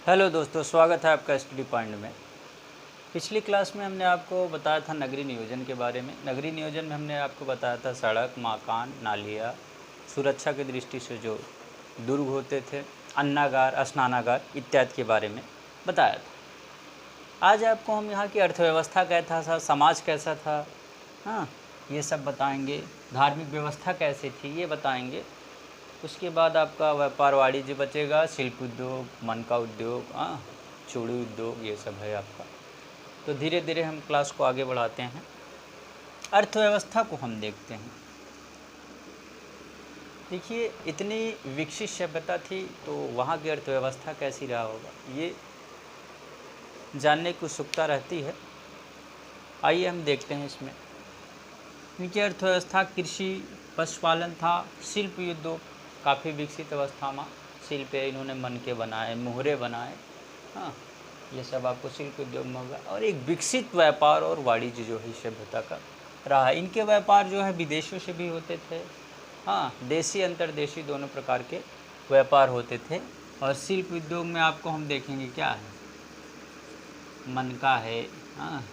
Hello दोस्तों, स्वागत है आपका स्टडी पॉइंट में। पिछली क्लास में हमने आपको बताया था नगरीय नियोजन के बारे में। नगरीय नियोजन में हमने आपको बताया था सड़क, मकान, नालियाँ, सुरक्षा की दृष्टि से जो दुर्ग होते थे, अन्नागार, स्नानागार इत्यादि के बारे में बताया था। आज आपको हम यहाँ की अर्थव्यवस्था कैसा था, समाज कैसा था, हाँ, ये सब बताएंगे। धार्मिक व्यवस्था कैसी थी ये बताएंगे। उसके बाद आपका व्यापार वाणिज्य बचेगा, शिल्प उद्योग, मन का उद्योग, चूड़ी उद्योग, ये सब है आपका। तो धीरे धीरे हम क्लास को आगे बढ़ाते हैं। अर्थव्यवस्था को हम देखते हैं। देखिए, इतनी विकसित सभ्यता थी तो वहाँ की अर्थव्यवस्था कैसी रहा होगा, ये जानने की उत्सुकता रहती है। आइए हम देखते हैं इसमें। इनकी अर्थव्यवस्था कृषि, पशुपालन था, शिल्प उद्योग काफ़ी विकसित अवस्था में। शिल्प इन्होंने मन के बनाए, मोहरे बनाए, हाँ, ये सब आपको शिल्प उद्योग में होगा। और एक विकसित व्यापार और वाणिज्य जो है सभ्यता का रहा है। इनके व्यापार जो है विदेशों से भी होते थे, हाँ, देशी अंतर्देशी दोनों प्रकार के व्यापार होते थे। और शिल्प उद्योग में आपको हम देखेंगे क्या है, मनका है, हाँ,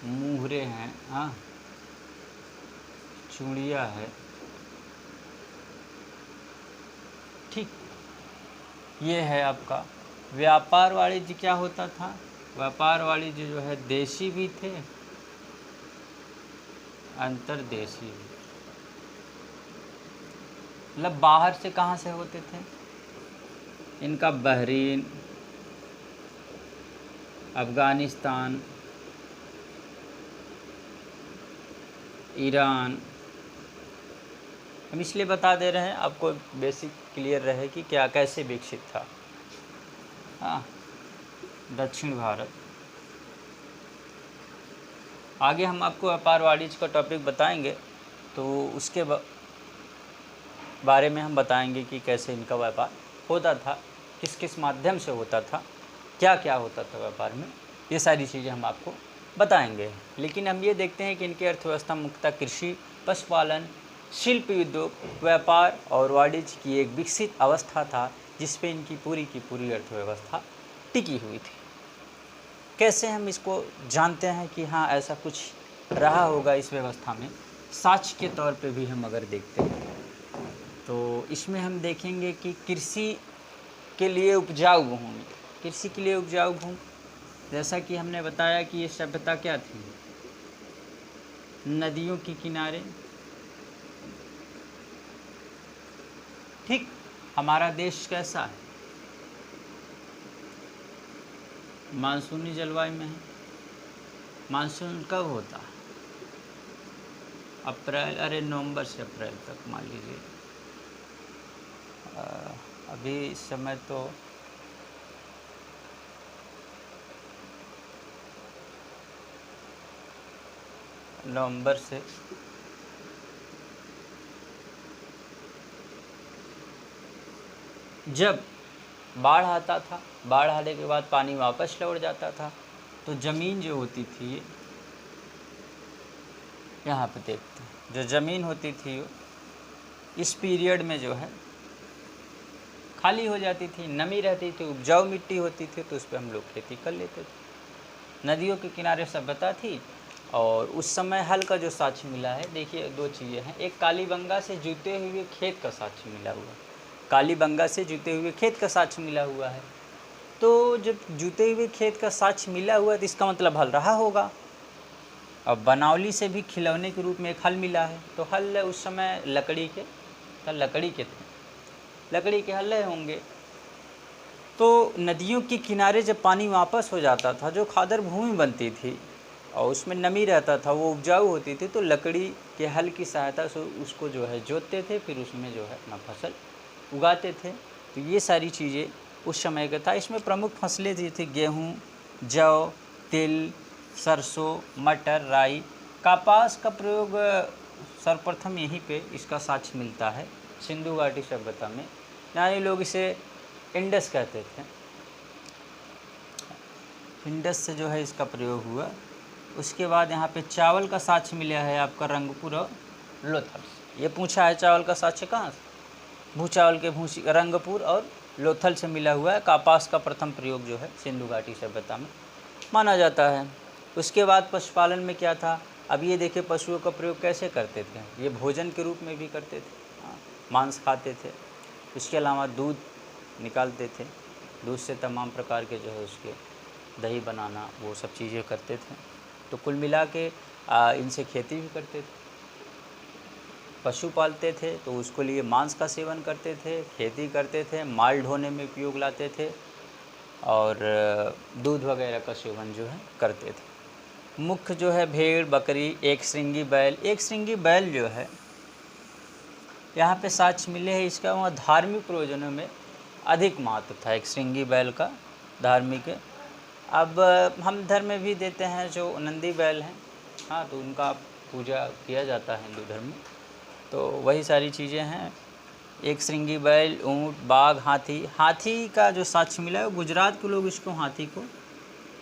मोहरे हैं, हाँ, चूड़िया है, ठीक। ये है आपका व्यापार वाणिज्य। क्या होता था, व्यापार वाणिज्य जो है देशी भी थे, अंतर्देशी भी। मतलब बाहर से कहाँ से होते थे, इनका बहरीन, अफ़गानिस्तान, ईरान। हम इसलिए बता दे रहे हैं आपको, बेसिक क्लियर रहे कि क्या कैसे विकसित था। हाँ, दक्षिण भारत। आगे हम आपको व्यापार वाणिज्य का टॉपिक बताएंगे, तो उसके बारे में हम बताएंगे कि कैसे इनका व्यापार होता था, किस किस माध्यम से होता था, क्या क्या होता था व्यापार में, ये सारी चीज़ें हम आपको बताएंगे। लेकिन हम ये देखते हैं कि इनकी अर्थव्यवस्था मुख्यतः कृषि, पशुपालन, शिल्प उद्योग, व्यापार और वाणिज्य की एक विकसित अवस्था था, जिस पे इनकी पूरी की पूरी अर्थव्यवस्था टिकी हुई थी। कैसे हम इसको जानते हैं कि हाँ ऐसा कुछ रहा होगा इस व्यवस्था में, साक्ष्य के तौर पे भी हम अगर देखते हैं तो इसमें हम देखेंगे कि कृषि के लिए उपजाऊ भूमि, कृषि के लिए उपजाऊ भूमि, जैसा कि हमने बताया कि ये सभ्यता क्या थी, नदियों के किनारे, ठीक। हमारा देश कैसा है, मानसूनी जलवायु में है। मानसून कब होता है, अप्रैल, अरे नवंबर से अप्रैल तक मान लीजिए। अभी इस समय तो नवंबर से जब बाढ़ आता था, बाढ़ आने के बाद पानी वापस लौट जाता था, तो ज़मीन जो होती थी, यहाँ पे देखते हैं, जो ज़मीन होती थी वो इस पीरियड में जो है खाली हो जाती थी, नमी रहती थी, उपजाऊ मिट्टी होती थी, तो उस पर हम लोग खेती कर लेते थे। नदियों के किनारे सभ्यता थी, और उस समय हल का जो साक्ष्य मिला है, देखिए दो चीज़ें हैं। एक कालीबंगा से जुते हुए खेत का साक्ष्य मिला हुआ है, कालीबंगा से जुते हुए खेत का साक्ष्य मिला हुआ है। तो जब जुते हुए खेत का साक्ष्य मिला हुआ है तो इसका मतलब हल रहा होगा। अब बनौली से भी खिलौने के रूप में एक हल मिला है, तो हल उस समय लकड़ी के थे, लकड़ी के हल होंगे। तो नदियों के किनारे जब पानी वापस हो जाता था, जो खादर भूमि बनती थी और उसमें नमी रहता था, वो उपजाऊ होती थी, तो लकड़ी के हल की सहायता से उसको जो है जोतते थे, फिर उसमें जो है अपना फसल उगाते थे। तो ये सारी चीज़ें उस समय का था। इसमें प्रमुख फसलें जो थी गेहूँ, जौ, तिल, सरसों, मटर, राई, कपास का प्रयोग सर्वप्रथम यहीं पे इसका साक्ष्य मिलता है, सिंधु घाटी सभ्यता में। यानी लोग इसे इंडस कहते थे, इंडस से जो है इसका प्रयोग हुआ। उसके बाद यहाँ पे चावल का साक्ष्य मिला है आपका रंगपुर और लोथल से। ये पूछा है चावल का साक्ष्य कहाँ से, भूचावल के भूसी रंगपुर और लोथल से मिला हुआ है। कपास का प्रथम प्रयोग जो है सिंधु घाटी सभ्यता में माना जाता है। उसके बाद पशुपालन में क्या था, अब ये देखिए पशुओं का प्रयोग कैसे करते थे, ये भोजन के रूप में भी करते थे, मांस खाते थे। इसके अलावा दूध निकालते थे, दूध से तमाम प्रकार के जो है उसके दही बनाना वो सब चीज़ें करते थे। तो कुल मिला के इनसे खेती भी करते थे, पशु पालते थे तो उसको लिए मांस का सेवन करते थे, खेती करते थे, माल ढोने में उपयोग लाते थे और दूध वगैरह का सेवन जो है करते थे। मुख्य जो है भेड़, बकरी, एक श्रृंगी बैल। एक श्रृंगी बैल जो है यहाँ पे साक्ष्य मिले हैं, इसका वहाँ धार्मिक प्रयोजनों में अधिक महत्व था एक श्रृंगी बैल का, धार्मिक। अब हम धर्म में भी देते हैं जो नंदी बैल हैं, हाँ, तो उनका पूजा किया जाता है हिंदू धर्म में। तो वही सारी चीज़ें हैं। एक श्रृंगी बैल, ऊँट, बाघ, हाथी। हाथी का जो साक्ष्य मिला है गुजरात के लोग इसको, हाथी को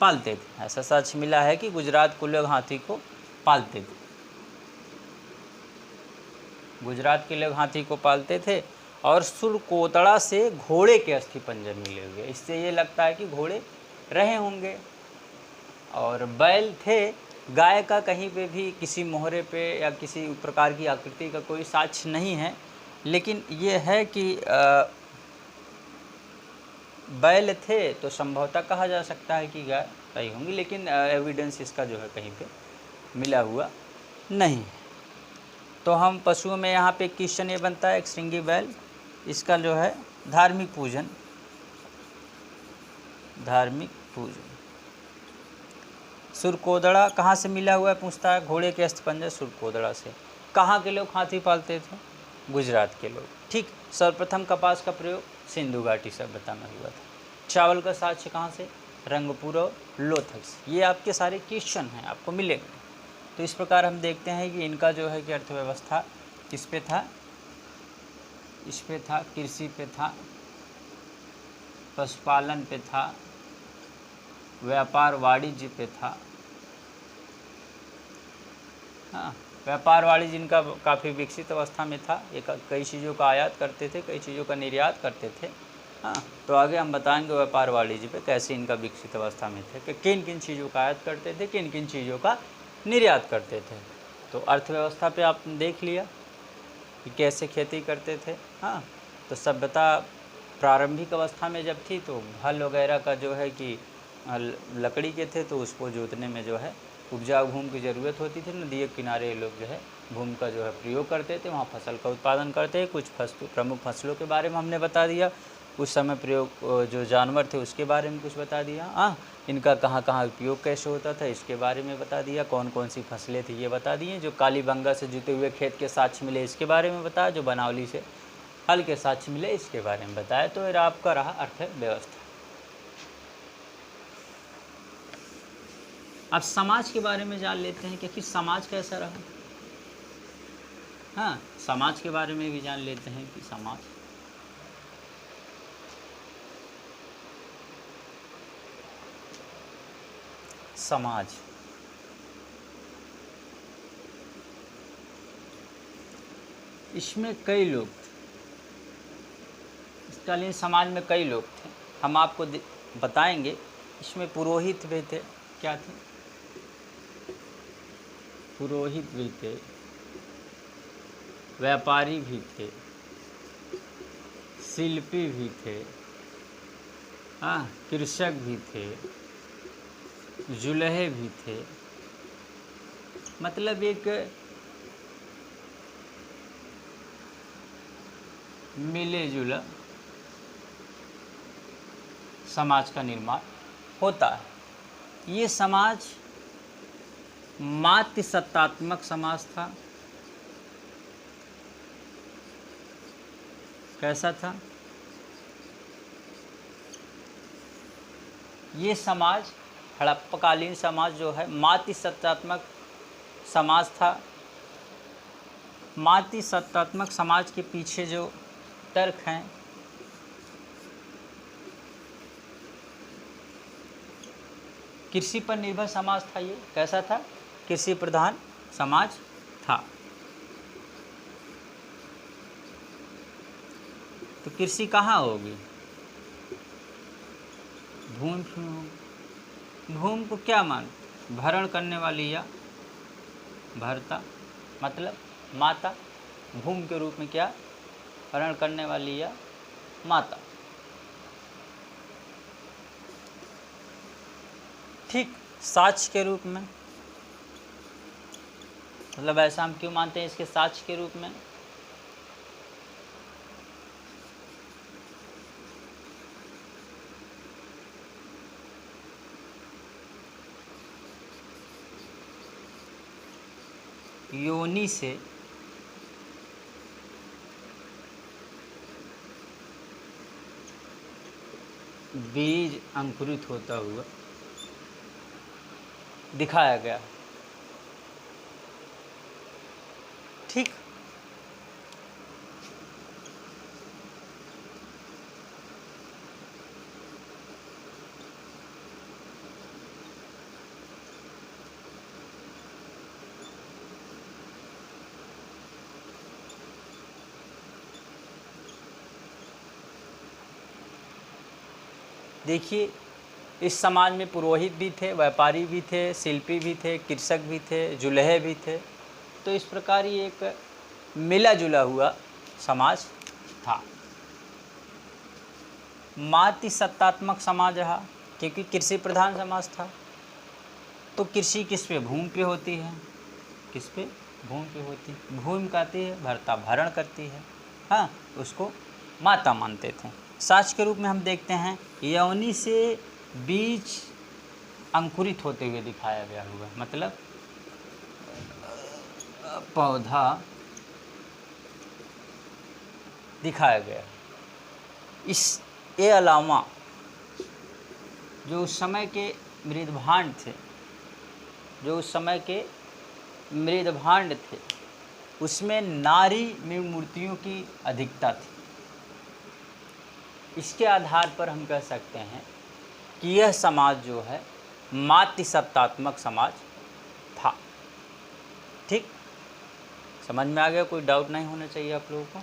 पालते थे। ऐसा साक्ष्य मिला है कि गुजरात के लोग हाथी को पालते थे, गुजरात के लोग हाथी को पालते थे। और सुरकोतड़ा से घोड़े के अस्थि पंजर मिले हुए, इससे ये लगता है कि घोड़े रहे होंगे। और बैल थे, गाय का कहीं पे भी किसी मोहरे पे या किसी प्रकार की आकृति का कोई साक्ष्य नहीं है, लेकिन ये है कि बैल थे तो संभवतः कहा जा सकता है कि गाय रही होंगी, लेकिन एविडेंस इसका जो है कहीं पे मिला हुआ नहीं है। तो हम पशुओं में यहाँ पे क्वेश्चन ये बनता है, एक श्रृंगी बैल, इसका जो है धार्मिक पूजन, धार्मिक पूजन। सुरकोदड़ा कहाँ से मिला हुआ है पूछता है, घोड़े के अस्थिपंजर सुरकोदड़ा से। कहाँ के लोग हाथी पालते थे, गुजरात के लोग। ठीक, सर्वप्रथम कपास का प्रयोग सिंधु घाटी सभ्यता में हुआ था। चावल का साक्ष्य कहाँ से, रंगपुर और लोथल से। ये आपके सारे क्वेश्चन हैं, आपको मिलेंगे। तो इस प्रकार हम देखते हैं कि इनका जो है कि अर्थव्यवस्था किस पे था, इस पे था, कृषि पे था, पशुपालन पे था, व्यापार वाणिज्य पे था। हाँ, व्यापार वाणिज्य इनका काफ़ी विकसित अवस्था में था। ये कई चीज़ों का आयात करते थे, कई चीज़ों का निर्यात करते थे। हाँ, तो आगे हम बताएंगे व्यापार वाणिज्य पे कैसे इनका विकसित अवस्था में थे, कि किन किन चीज़ों का आयात करते थे, किन किन चीज़ों का निर्यात करते थे। तो अर्थव्यवस्था पे आपने देख लिया कि कैसे खेती करते थे। हाँ, तो सभ्यता प्रारंभिक अवस्था में जब थी तो हल वगैरह का जो है कि लकड़ी के थे, तो उसको जोतने में जो है उपजाऊ भूमि की ज़रूरत होती थी। नदी के किनारे लोग जो है भूमि का जो है प्रयोग करते थे, वहाँ फसल का उत्पादन करते हैं। कुछ प्रमुख फसलों के बारे में हमने बता दिया, उस समय प्रयोग जो जानवर थे उसके बारे में कुछ बता दिया। हाँ, इनका कहाँ कहाँ उपयोग कैसे होता था इसके बारे में बता दिया, कौन कौन सी फसलें थी ये बता दिए। जो कालीबंगा से जुते हुए खेत के साक्ष्य मिले इसके बारे में बताया, जो बनावली से हल के साक्ष्य मिले इसके बारे में बताया। तो ये आपका रहा अर्थव्यवस्था। अब समाज के बारे में जान लेते हैं कि आखिर समाज कैसा रहा। हाँ, समाज के बारे में भी जान लेते हैं कि समाज इसमें कई लोग थे, इस समाज में कई लोग थे। हम आपको बताएंगे। इसमें पुरोहित भी थे, क्या थे, पुरोहित भी थे, व्यापारी भी थे, शिल्पी भी थे, हाँ, कृषक भी थे, जुलहे भी थे। मतलब एक मिले जुला समाज का निर्माण होता है। ये समाज मातृसत्तात्मक समाज था। कैसा था ये समाज? हड़प्पाकालीन समाज जो है मातृसत्तात्मक समाज था। मातृसत्तात्मक समाज के पीछे जो तर्क हैं, कृषि पर निर्भर समाज था। ये कैसा था? कृषि प्रधान समाज था। तो कृषि कहाँ होगी? भूम को क्या मान, भरण करने वाली या भरता, मतलब माता। भूम के रूप में क्या, भरण करने वाली या माता। ठीक, साच के रूप में, मतलब ऐसा हम क्यों मानते हैं इसके साच के रूप में? योनि से बीज अंकुरित होता हुआ दिखाया गया। ठीक, देखिए इस समाज में पुरोहित भी थे, व्यापारी भी थे, शिल्पी भी थे, कृषक भी थे, जुल्हे भी थे। तो इस प्रकार ये एक मिला जुला हुआ समाज था। मातृ सत्तात्मक समाज रहा, क्योंकि कृषि प्रधान समाज था। तो कृषि किस पे, भूमि पे होती है। किस पे, भूमि पे होती है। भूमि कहती है, भरता भरण करती है, हाँ, उसको माता मानते थे। साच के रूप में हम देखते हैं योनि से बीज अंकुरित होते हुए दिखाया गया होगा, मतलब पौधा दिखाया गया। इसके अलावा जो उस समय के मृदभांड थे, जो उस समय के मृदभांड थे, उसमें नारी में मूर्तियों की अधिकता थी। इसके आधार पर हम कह सकते हैं कि यह समाज जो है मातृसत्तात्मक समाज था। ठीक, समझ में आ गया, कोई डाउट नहीं होना चाहिए आप लोगों को।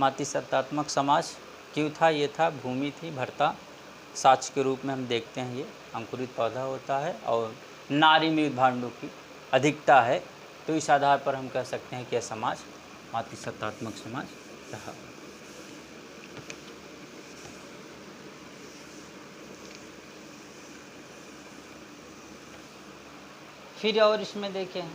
मातृसत्तात्मक समाज क्यों था, ये था, भूमि थी, भरता साच के रूप में हम देखते हैं, ये अंकुरित पौधा होता है और नारी मृद भांडों की अधिकता है। तो इस आधार पर हम कह सकते हैं कि यह समाज मातृसत्तात्मक समाज रहा। फिर और इसमें देखें,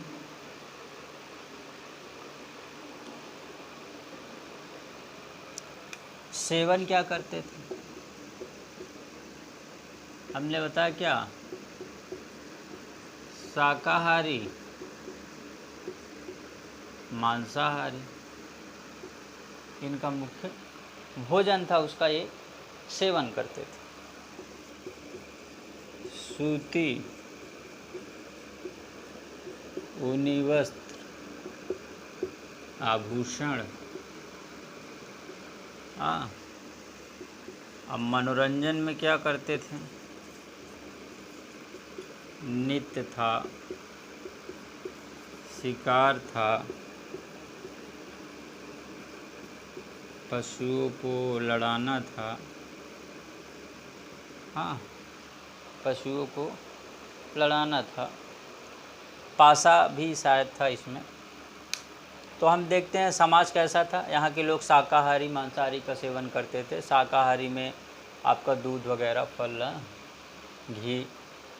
सेवन क्या करते थे, हमने बताया क्या, शाकाहारी, मांसाहारी, इनका मुख्य भोजन था, उसका ये सेवन करते थे। सूती, ऊनी वस्त्र, आभूषण, हाँ। अब मनोरंजन में क्या करते थे, नृत्य था, शिकार था, पशुओं को लड़ाना था, हाँ, पशुओं को लड़ाना था, पासा भी शायद था इसमें। तो हम देखते हैं समाज कैसा था। यहाँ के लोग शाकाहारी मांसाहारी का सेवन करते थे। शाकाहारी में आपका दूध वगैरह, फल, घी,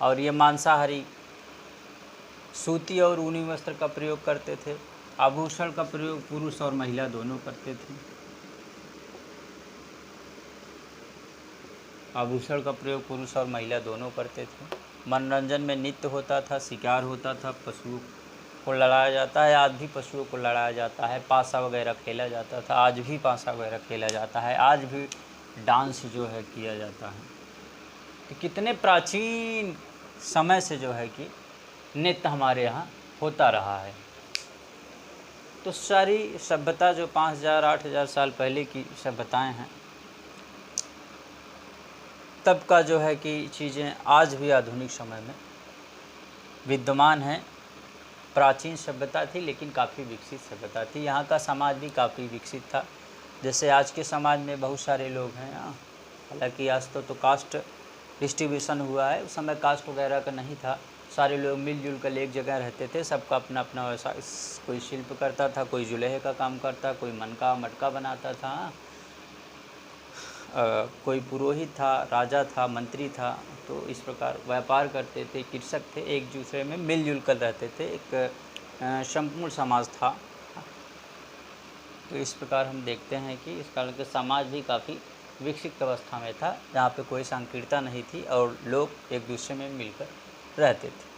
और ये मांसाहारी सूती और ऊनी वस्त्र का प्रयोग करते थे। आभूषण का प्रयोग पुरुष और महिला दोनों करते थे। आभूषण का प्रयोग पुरुष और महिला दोनों करते थे। मनोरंजन में नृत्य होता था, शिकार होता था, पशुओं को लड़ाया जाता है, आज भी पशुओं को लड़ाया जाता है, पासा वगैरह खेला जाता था, आज भी पासा वगैरह खेला जाता है, आज भी डांस जो है किया जाता है। तो कितने प्राचीन समय से जो है कि नृत्य हमारे यहाँ होता रहा है। तो सारी सभ्यता जो 5000 8000 साल पहले की सभ्यताएं हैं, तब का जो है कि चीज़ें आज भी आधुनिक समय में विद्यमान हैं। प्राचीन सभ्यता थी लेकिन काफ़ी विकसित सभ्यता थी। यहाँ का समाज भी काफ़ी विकसित था। जैसे आज के समाज में बहुत सारे लोग हैं हालांकि आज तो कास्ट डिस्ट्रीब्यूशन हुआ है, उस समय कास्ट वगैरह का नहीं था, सारे लोग मिलजुल कर एक जगह रहते थे, सबका अपना अपना व्यवसाय, कोई शिल्प करता था, कोई जुलेहे का काम करता, कोई मनका मटका बनाता था, कोई पुरोहित था, राजा था, मंत्री था, तो इस प्रकार व्यापार करते थे, कृषक थे, एक दूसरे में मिलजुल कर रहते थे, एक संपूर्ण समाज था। तो इस प्रकार हम देखते हैं कि इस काल के समाज भी काफ़ी विकसित अवस्था में था, जहाँ पे कोई संकीर्णता नहीं थी और लोग एक दूसरे में मिलकर रहते थे।